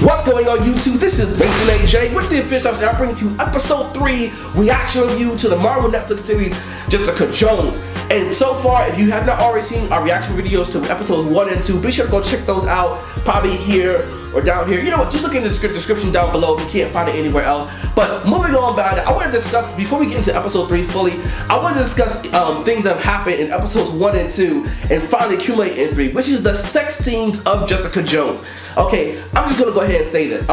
What's going on YouTube? This is Mason AJ with the Aficionados, and I'm bringing to you episode 3 reaction review to the Marvel Netflix series Jessica Jones. And so far, if you have not already seen our reaction videos to episodes 1 and 2, be sure to go check those out, probably here or down here. You know what, just look in the description down below if you can't find it anywhere else. But moving on about it, I want to discuss, before we get into episode 3 fully, I want to discuss things that have happened in episodes 1 and 2 and finally accumulate in 3, which is the sex scenes of Jessica Jones. Okay, I'm just gonna go ahead and say this,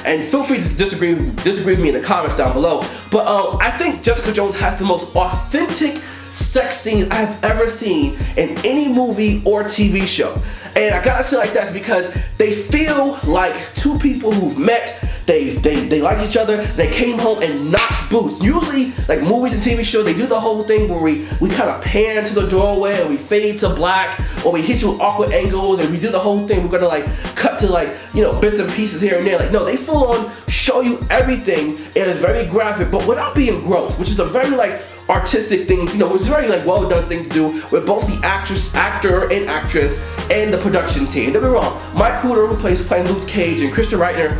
and feel free to disagree with me in the comments down below. But I think Jessica Jones has the most authentic sex scenes I've ever seen in any movie or TV show. And I gotta say like that because they feel like two people who've met, they like each other, they came home and knocked boots. Usually, like movies and TV shows, they do the whole thing where we kind of pan to the doorway and we fade to black, or we hit you with awkward angles, and we do the whole thing. We're gonna like cut to like, you know, bits and pieces here and there. Like, no, they full on show you everything, and it's very graphic, but without being gross, which is a very like artistic thing, you know, it's a very like well done thing to do with both the actor and actress and the production team. Don't get me wrong, Mike Cooter, who playing Luke Cage, and Christian Ryder,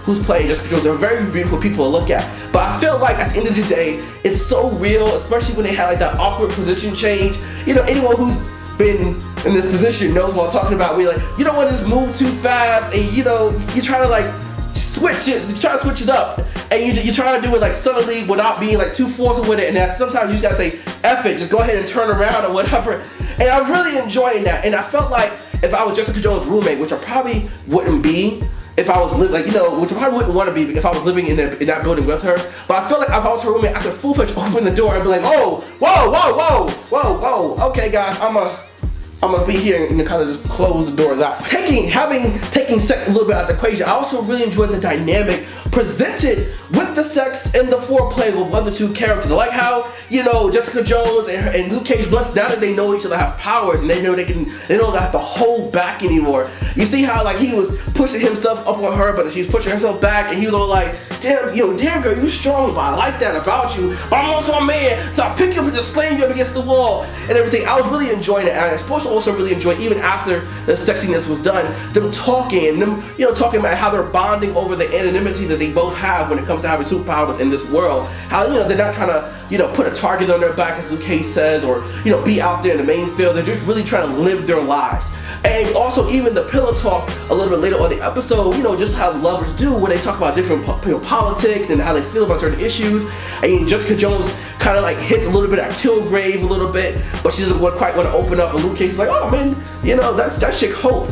who's playing Jessica Jones, they're very beautiful people to look at. But I feel like at the end of the day, it's so real, especially when they have like that awkward position change. You know, anyone who's been in this position knows what I'm talking about. We like, you don't want to just move too fast, and you know, you try to like switch it up, and you try to do it like subtly without being like too forceful with it, and that sometimes you just gotta say F it, just go ahead and turn around or whatever. And I'm really enjoying that, and I felt like if I was Jessica Jones' roommate, which I probably wouldn't be if I was living, like, you know, which I probably wouldn't want to be if I was living in that building with her, but I feel like if I was her roommate, I could full-fledged open the door and be like, oh, whoa, okay guys, I'm gonna be here and kind of just close the door of that. Taking sex a little bit out of the equation, I also really enjoyed the dynamic presented with the sex and the foreplay with other two characters. I like how, you know, Jessica Jones and Luke Cage, now that they know each other, have powers, and they know they don't have to hold back anymore. You see how like he was pushing himself up on her, but she was pushing herself back, and he was all like, damn girl, you strong, but I like that about you, but I'm also a man, so I'll pick you up and just slam you up against the wall and everything. I was really enjoying it, and I was supposed to also really enjoy, even after the sexiness was done, them talking about how they're bonding over the anonymity that they both have when it comes to having superpowers in this world. How, you know, they're not trying to, you know, put a target on their back, as Luke Cage says, or, you know, be out there in the main field. They're just really trying to live their lives. And also even the pillow talk a little bit later on the episode, you know, just how lovers do when they talk about different politics and how they feel about certain issues. And Jessica Jones kind of like hits a little bit at Kilgrave a little bit, but she doesn't quite want to open up, and Luke Cage is like, oh man, you know, that chick Hope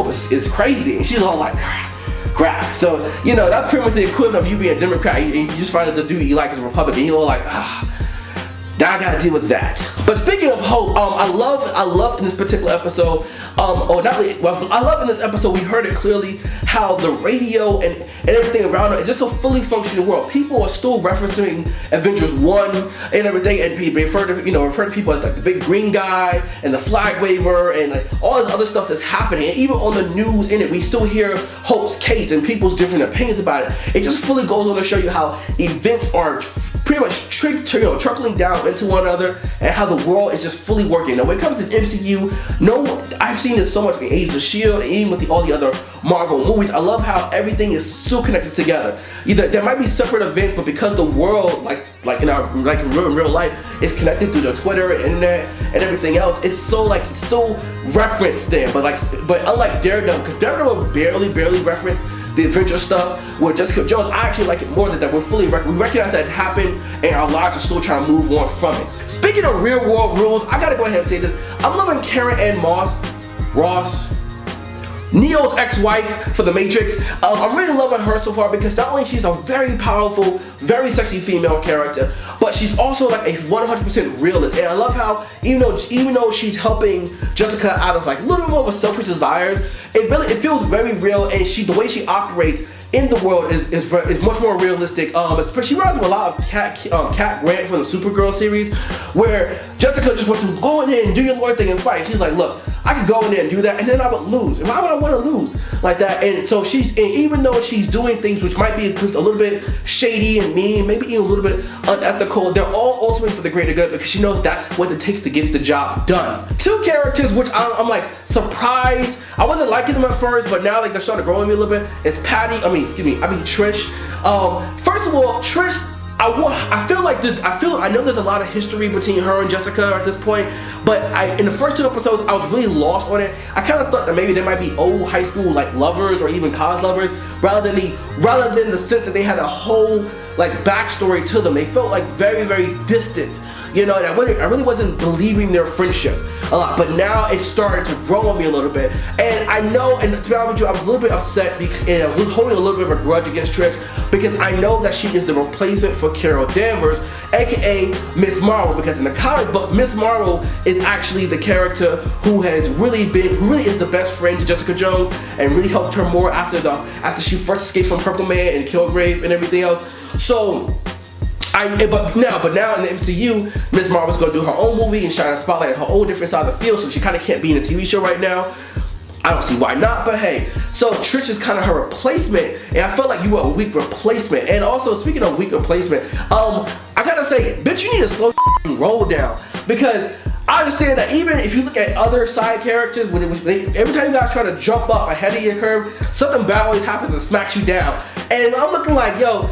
is crazy, and she's all like, crap. So, you know, that's pretty much the equivalent of you being a Democrat and you just find out the dude you like is a Republican, you're all like, now I gotta deal with that. But speaking of Hope, I love in this particular episode, I love in this episode, we heard it clearly, how the radio and everything around it is just a fully functioning world. People are still referencing Avengers 1 and everything, and they refer to people as like the big green guy and the flag waver and like all this other stuff that's happening. And even on the news in it, we still hear Hope's case and people's different opinions about it. It just fully goes on to show you how events are pretty much trickling down into one another, and how the world is just fully working. Now, when it comes to the MCU, I've seen this so much in Agents of S.H.I.E.L.D. and even with all the other Marvel movies. I love how everything is so connected together. There might be separate events, but because the world, like in real life, is connected through the Twitter and internet and everything else, it's so like it's still referenced there. But unlike Daredevil, because Daredevil barely referenced the adventure stuff with Jessica Jones, I actually like it more than that. We recognize that it happened, and our lives are still trying to move on from it. Speaking of real world rules, I gotta go ahead and say this. I'm loving Karen Ann Ross, Neo's ex-wife for The Matrix. I'm really loving her so far because not only she's a very powerful, very sexy female character, but she's also like a 100% realist. And I love how even though she's helping Jessica out of like a little bit more of a selfish desire, it feels very real, and the way she operates in the world is much more realistic. She reminds me a lot of Cat Grant from the Supergirl series, where Jessica just wants to go in here and do your lawyer thing and fight. She's like, look, I could go in there and do that, and then I would lose. And why would I want to lose like that? And so even though she's doing things which might be a little bit shady and mean, maybe even a little bit unethical, they're all ultimately for the greater good because she knows that's what it takes to get the job done. Two characters which I'm like surprised. I wasn't liking them at first, but now like they're starting to grow on me a little bit. It's Trish. First of all, Trish. I know there's a lot of history between her and Jessica at this point, but in the first 2 episodes, I was really lost on it. I kind of thought that maybe there might be old high school like lovers or even college lovers, rather than the sense that they had a whole like backstory to them. They felt like very, very distant, and I really wasn't believing their friendship a lot. But now it's starting to grow on me a little bit, and I know. And to be honest with you, I was a little bit upset and I was holding a little bit of a grudge against Trish because I know that she is the replacement for Carol Danvers, aka Miss Marvel. Because in the comic book, Miss Marvel is actually the character who really is the best friend to Jessica Jones and really helped her more after she first escaped from Purple Man and Kilgrave and everything else. So, but now in the MCU, Miss Marvel's gonna do her own movie and shine a spotlight on her own different side of the field. So she kind of can't be in a TV show right now. I don't see why not, but hey. So Trish is kind of her replacement, and I felt like you were a weak replacement. And also, speaking of weak replacement, I gotta say, bitch, you need to slow roll down, because I understand that even if you look at other side characters, every time you guys try to jump up ahead of your curve, something bad always happens and smacks you down. And I'm looking like, yo,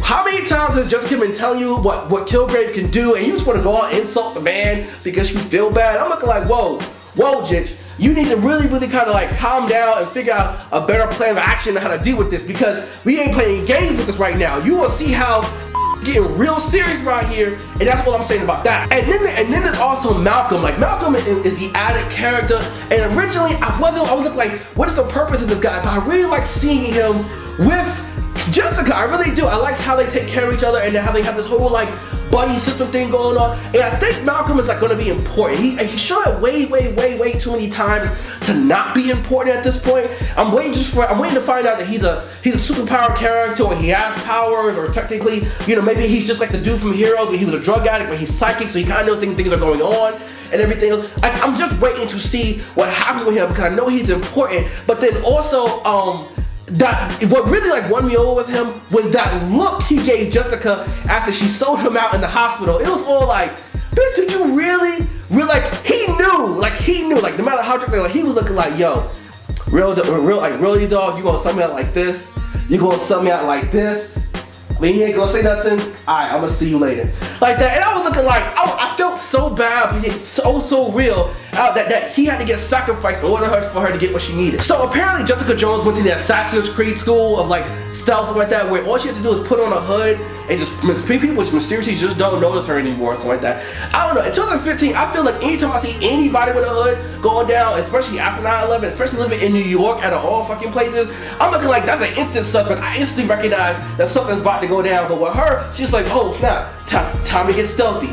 how many times has Jessica been telling you what Kilgrave can do, and you just want to go out and insult the man because you feel bad? I'm looking like, whoa, Jitch, you need to really, really kind of like calm down and figure out a better plan of action on how to deal with this, because we ain't playing games with this right now. You will see how getting real serious right here, and that's what I'm saying about that. And then there's also Malcolm. Like, Malcolm is the added character, and originally I was like, what is the purpose of this guy? But I really like seeing him with Jessica. I really do. I like how they take care of each other and how they have this whole like buddy system thing going on. And I think Malcolm is like going to be important. He showed it way too many times to not be important at this point. I'm waiting to find out that he's a superpower character, or he has powers, or technically, maybe he's just like the dude from Heroes where he was a drug addict, but he's psychic, so he kind of knows things are going on and everything else. I'm just waiting to see what happens with him, because I know he's important. But then also, that what really like won me over with him was that look he gave Jessica after she sold him out in the hospital. It was all like, bitch, did you really like, he knew like no matter how drunk they were, he was looking like, yo, really dog, you gonna sell me out like this? You gonna sell me out like this? When you ain't gonna say nothing, alright, I'm gonna see you later. Like that. And I was looking like, I felt so bad, but it's so real that he had to get sacrificed in order for her to get what she needed. So apparently Jessica Jones went to the Assassin's Creed school of like stealth and like that, where all she has to do is put on a hood and just people which mysteriously just don't notice her anymore or something like that. I don't know. In 2015, I feel like anytime I see anybody with a hood going down, especially after 9/11, especially living in New York at all fucking places, I'm looking like that's an instant suspect. I instantly recognize that something's about to go down. But with her, she's like, oh snap, time to get stealthy.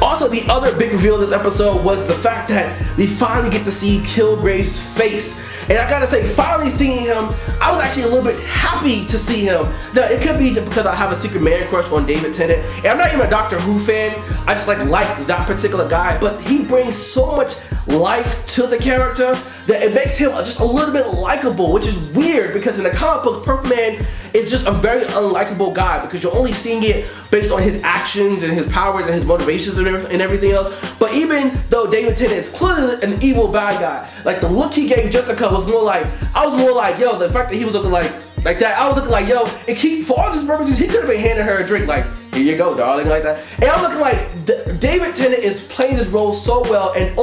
Also, the other big reveal of this episode was the fact that we finally get to see Kilgrave's face. And I gotta say, finally seeing him, I was actually a little bit happy to see him. Now, it could be because I have a secret man crush on David Tennant, and I'm not even a Doctor Who fan. I just like that particular guy, but he brings so much life to the character that it makes him just a little bit likable, which is weird because in the comic book, Purple Man is just a very unlikable guy because you're only seeing it based on his actions and his powers and his motivations and everything else. But even though David Tennant is clearly an evil bad guy, like the look he gave Jessica was more like, yo, the fact that he was looking like that, I was looking like, yo, for all his purposes, he could have been handing her a drink, like, here you go, darling, like that. And I'm looking like David Tennant is playing this role so well, and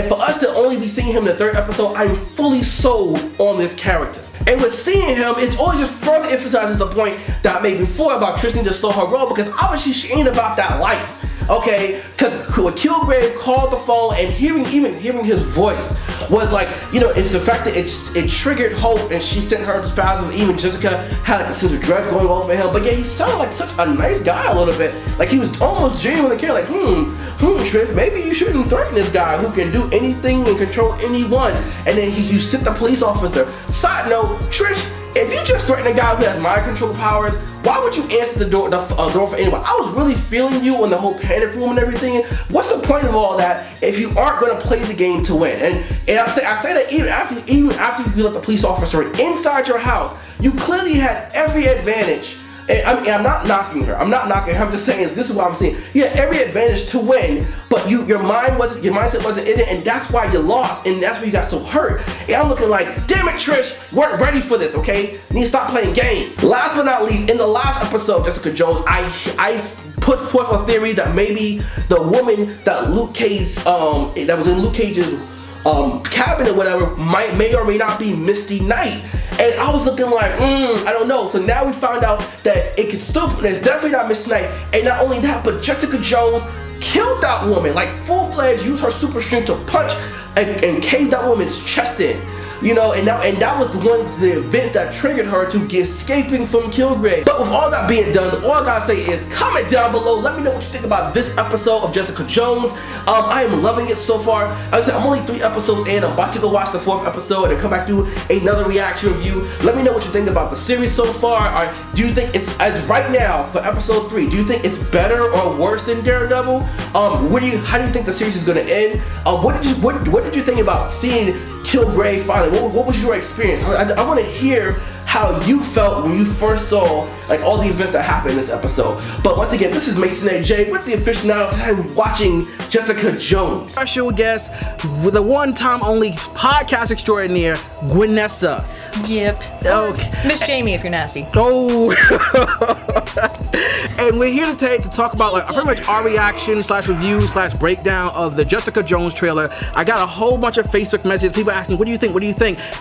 for us to only be seeing him in the 3rd episode, I'm fully sold on this character. And with seeing him, it's always just further emphasizes the point that I made before about Tristan just stole her role, because obviously she ain't about that life. Okay, because Kilgrave called the phone, and hearing his voice was like, it's the fact that it triggered hope, and she sent her spasms. Even Jessica had like a sense of dread going on for him. But yeah, he sounded like such a nice guy a little bit. Like he was almost genuinely caring. Like, Trish, maybe you shouldn't threaten this guy who can do anything and control anyone. And then you sent the police officer. Side note, Trish if you just threaten a guy who has mind control powers, why would you answer the door for anyone? I was really feeling you in the whole panic room and everything. What's the point of all that if you aren't going to play the game to win? And I say that even after you let the police officer inside your house, you clearly had every advantage. And I'm not knocking her. I'm just saying this is what I'm saying. You had every advantage to win, but your mindset wasn't in it, and that's why you lost, and that's why you got so hurt. And I'm looking like, damn it, Trish, weren't ready for this. Okay, you need to stop playing games. Last but not least, in the last episode, Jessica Jones, I put forth a theory that maybe the woman that Luke Cage, that was in Luke Cage's cabin or whatever, may or may not be Misty Knight. And I was looking like, I don't know. So now we found out that it's definitely not Misty Knight. And not only that, but Jessica Jones killed that woman, like full-fledged, used her super strength to punch and cave that woman's chest in. You know, and that was one of the events that triggered her to get escaping from Kilgrave. But with all that being done, all I gotta say is comment down below. Let me know what you think about this episode of Jessica Jones. I am loving it so far. Like I said, I'm only 3 episodes in. I'm about to go watch the 4th episode and come back to another reaction review. Let me know what you think about the series so far. Or do you think it's, as right now for episode 3, do you think it's better or worse than Daredevil? How do you think the series is gonna end? What did you think about seeing Kilgrave finally? What was your experience? I want to hear how you felt when you first saw like all the events that happened in this episode. But once again, this is Mason AJ with the Aficionados and watching Jessica Jones. Special guest with a one-time only podcast extraordinaire, Gwenessa. Yep. Okay. Miss Jamie if you're nasty. Oh. And we're here today to talk about like pretty much our reaction / review / breakdown of the Jessica Jones trailer. I got a whole bunch of Facebook messages, people asking, what do you think?